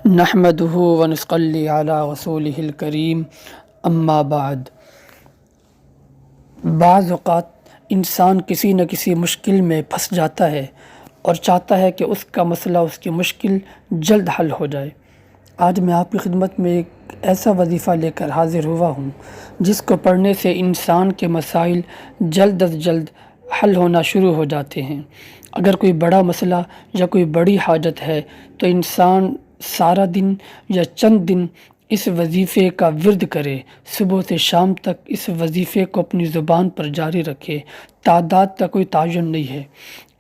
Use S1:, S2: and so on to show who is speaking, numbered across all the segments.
S1: نحمده ونصلي على رسوله الکریم اما بعد۔ بعض اوقات انسان کسی نہ کسی مشکل میں پھنس جاتا ہے اور چاہتا ہے کہ اس کا مسئلہ، اس کی مشکل جلد حل ہو جائے۔ آج میں آپ کی خدمت میں ایک ایسا وظیفہ لے کر حاضر ہوا ہوں جس کو پڑھنے سے انسان کے مسائل جلد از جلد حل ہونا شروع ہو جاتے ہیں۔ اگر کوئی بڑا مسئلہ یا کوئی بڑی حاجت ہے تو انسان سارا دن یا چند دن اس وظیفے کا ورد کرے، صبح سے شام تک اس وظیفے کو اپنی زبان پر جاری رکھے۔ تعداد کا کوئی تعین نہیں ہے،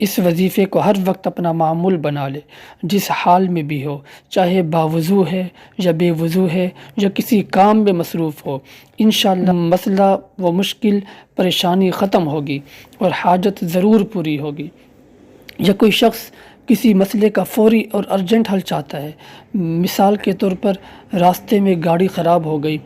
S1: اس وظیفے کو ہر وقت اپنا معمول بنا لے، جس حال میں بھی ہو، چاہے باوضو ہے یا بے وضو ہے یا کسی کام میں مصروف ہو، انشاءاللہ مسئلہ و مشکل پریشانی ختم ہوگی اور حاجت ضرور پوری ہوگی۔ یا کوئی شخص کسی مسئلے کا فوری اور ارجنٹ حل چاہتا ہے، مثال کے طور پر راستے میں گاڑی خراب ہو گئی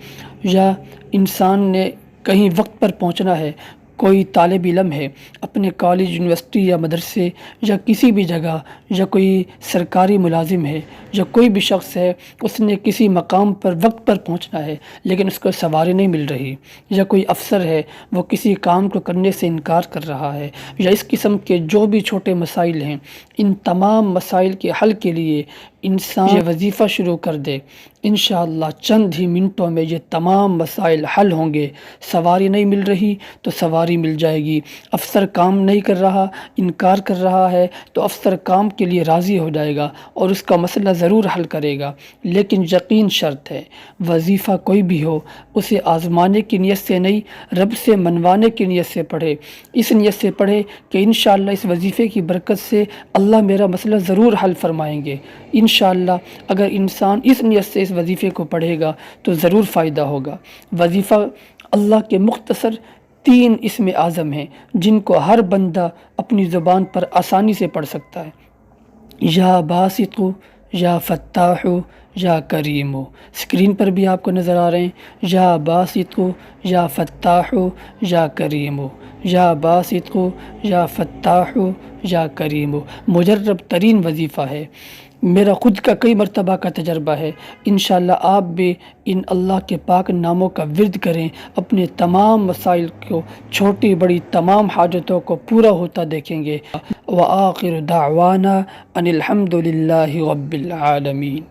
S1: یا انسان نے کہیں وقت پر پہنچنا ہے، کوئی طالب علم ہے اپنے کالج، یونیورسٹی یا مدرسے یا کسی بھی جگہ، یا کوئی سرکاری ملازم ہے یا کوئی بھی شخص ہے، اس نے کسی مقام پر وقت پر پہنچنا ہے لیکن اس کو سواری نہیں مل رہی، یا کوئی افسر ہے وہ کسی کام کو کرنے سے انکار کر رہا ہے، یا اس قسم کے جو بھی چھوٹے مسائل ہیں، ان تمام مسائل کے حل کے لیے انسان یہ وظیفہ شروع کر دے، انشاءاللہ چند ہی منٹوں میں یہ تمام مسائل حل ہوں گے۔ سواری نہیں مل رہی تو سواری مل جائے گی، افسر کام نہیں کر رہا، انکار کر رہا ہے تو افسر کام کے لیے راضی ہو جائے گا اور اس کا مسئلہ ضرور حل کرے گا۔ لیکن یقین شرط ہے، وظیفہ کوئی بھی ہو اسے آزمانے کی نیت سے نہیں، رب سے منوانے کی نیت سے پڑھے، اس نیت سے پڑھے کہ انشاءاللہ اس وظیفے کی برکت سے اللہ میرا مسئلہ ضرور حل فرمائیں گے۔ انشاءاللہ اگر انسان اس نیت سے اس وظیفے کو پڑھے گا تو ضرور فائدہ ہوگا۔ وظیفہ اللہ کے مختصر 3 اسم اعظم ہیں جن کو ہر بندہ اپنی زبان پر آسانی سے پڑھ سکتا ہے، یا باسط، یا فتاح، یا کریم۔ اسکرین پر بھی آپ کو نظر آ رہے ہیں، یا باسط، یا فتاح، یا کریم، یا باسط، یا فتاح، یا کریم۔ مجرب ترین وظیفہ ہے، میرا خود کا کئی مرتبہ کا تجربہ ہے۔ انشاءاللہ آپ بھی ان اللہ کے پاک ناموں کا ورد کریں، اپنے تمام مسائل کو، چھوٹی بڑی تمام حاجتوں کو پورا ہوتا دیکھیں گے۔ وآخر دعوانا ان الحمد للہ رب العالمین۔